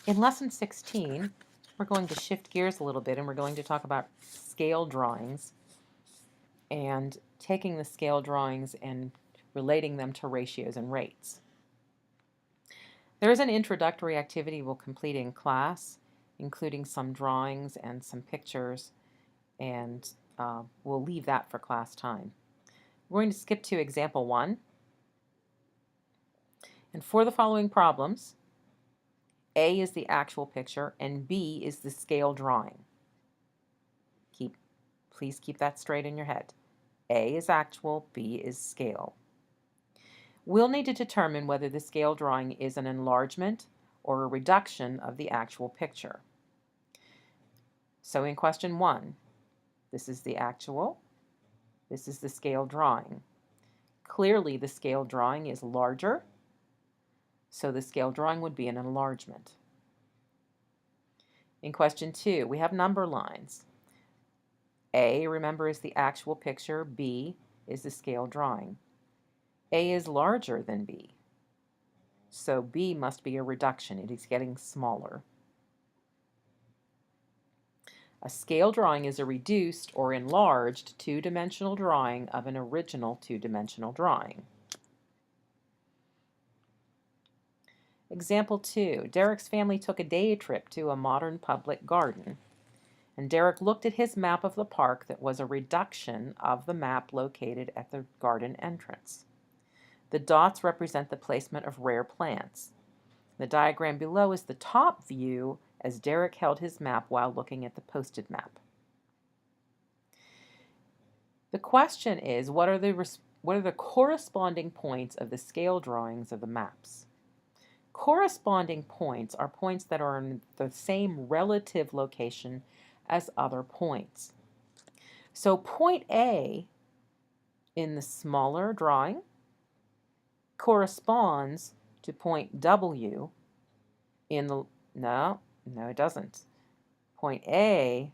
In lesson 16, we're going to shift gears a little bit and we're going to talk about scale drawings and taking the scale drawings and relating them to ratios and rates. There is an introductory activity we'll complete in class, including some drawings and some pictures, and we'll leave that for class time. We're going to skip to example 1. And for the following problems, A is the actual picture and B is the scale drawing. Please keep that straight in your head. A is actual, B is scale. We'll need to determine whether the scale drawing is an enlargement or a reduction of the actual picture. So in question 1, this is the actual, this is the scale drawing. Clearly the scale drawing is larger, so the scale drawing would be an enlargement. In question 2, we have number lines. A, remember, is the actual picture. B is the scale drawing. A is larger than B, so B must be a reduction. It is getting smaller. A scale drawing is a reduced or enlarged two-dimensional drawing of an original two-dimensional drawing. Example 2, Derek's family took a day trip to a modern public garden, and Derek looked at his map of the park that was a reduction of the map located at the garden entrance. The dots represent the placement of rare plants. The diagram below is the top view as Derek held his map while looking at the posted map. The question is, what are the corresponding points of the scale drawings of the maps? Corresponding points are points that are in the same relative location as other points. So point A in the smaller drawing corresponds to point W in the, no, it doesn't. Point A,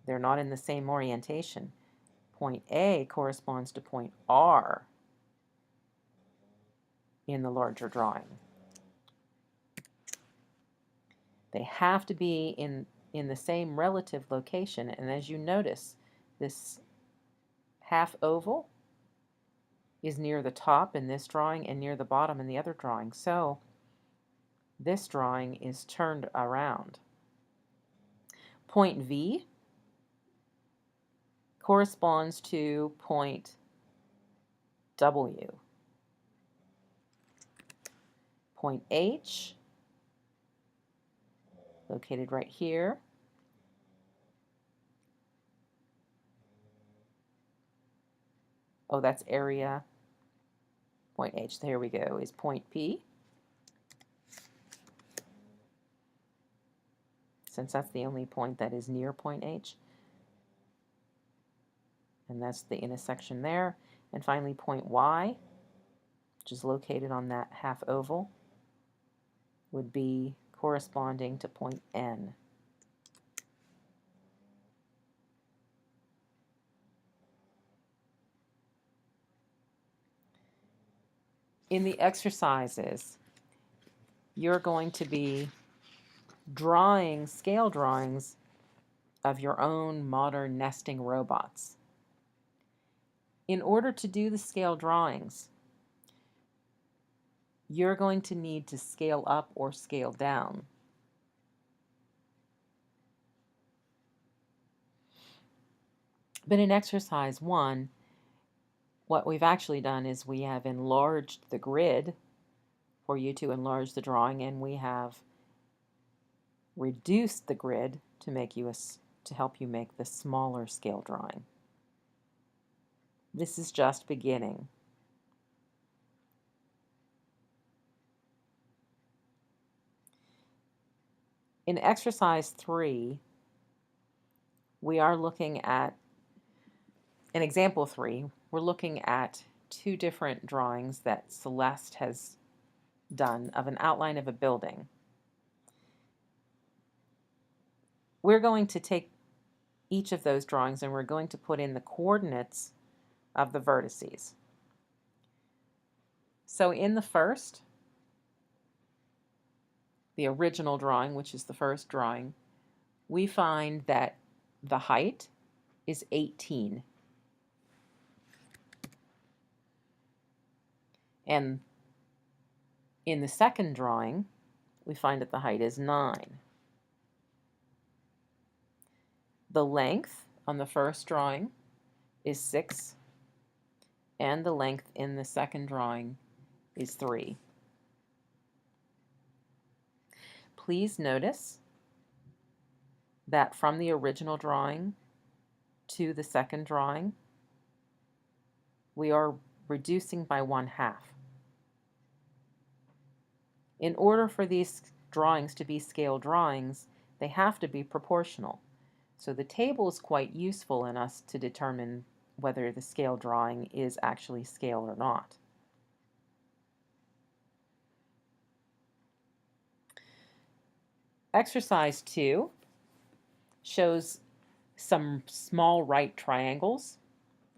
they're not in the same orientation. Point A corresponds to point R in the larger drawing. They have to be in the same relative location, and as you notice, this half oval is near the top in this drawing and near the bottom in the other drawing. So this drawing is turned around. Point V corresponds to point W. Point H, located right here, oh, that's area. Point H, there we go, is point P. Since that's the only point that is near point H. And that's the intersection there. And finally, point Y, which is located on that half oval, would be corresponding to point N. In the exercises, you're going to be drawing scale drawings of your own modern nesting robots. In order to do the scale drawings, you're going to need to scale up or scale down. But in exercise 1, what we've actually done is we have enlarged the grid for you to enlarge the drawing, and we have reduced the grid to help you make the smaller scale drawing. This is just beginning. In exercise 3, we are looking at, in example 3, we're looking at 2 different drawings that Celeste has done of an outline of a building. We're going to take each of those drawings and we're going to put in the coordinates of the vertices. So in the first, the original drawing, which is the first drawing, we find that the height is 18. And in the second drawing, we find that the height is 9. The length on the first drawing is 6, and the length in the second drawing is 3. Please notice that from the original drawing to the second drawing, we are reducing by 1/2. In order for these drawings to be scale drawings, they have to be proportional. So the table is quite useful in us to determine whether the scale drawing is actually scale or not. Exercise 2 shows some small right triangles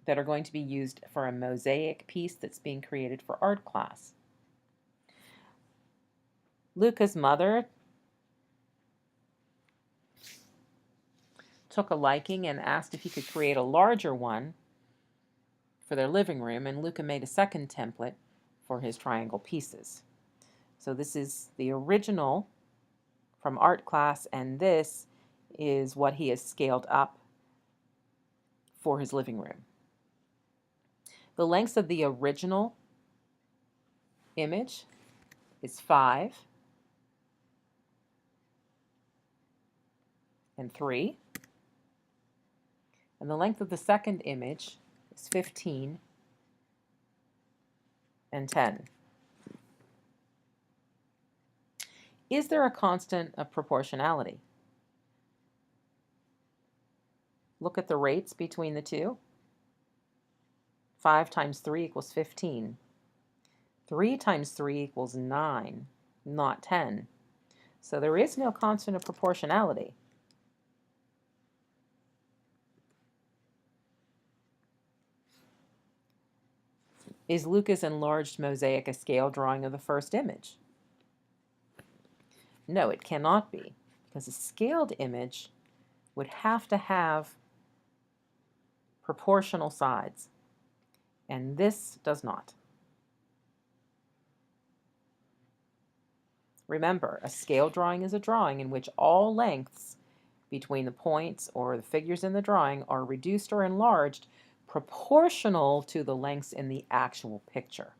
that are going to be used for a mosaic piece that's being created for art class. Luca's mother took a liking and asked if he could create a larger one for their living room, and Luca made a second template for his triangle pieces. So this is the original from art class, and this is what he has scaled up for his living room. The lengths of the original image is 5 and 3. And the length of the second image is 15 and 10. Is there a constant of proportionality? Look at the rates between the two. 5 times 3 equals 15. 3 times 3 equals 9, not 10. So there is no constant of proportionality. Is Luca's enlarged mosaic a scale drawing of the first image? No, it cannot be, because a scaled image would have to have proportional sides, and this does not. Remember, a scale drawing is a drawing in which all lengths between the points or the figures in the drawing are reduced or enlarged proportional to the lengths in the actual picture.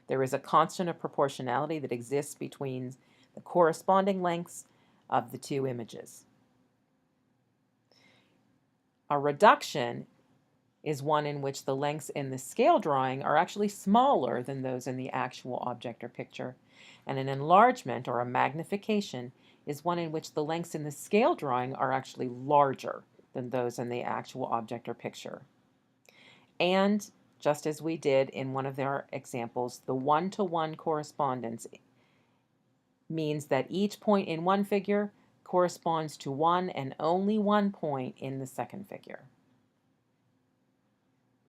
There is a constant of proportionality that exists between the corresponding lengths of the two images. A reduction is one in which the lengths in the scale drawing are actually smaller than those in the actual object or picture, and an enlargement or a magnification is one in which the lengths in the scale drawing are actually larger than those in the actual object or picture. And just as we did in one of their examples, the one-to-one correspondence means that each point in one figure corresponds to one and only one point in the second figure.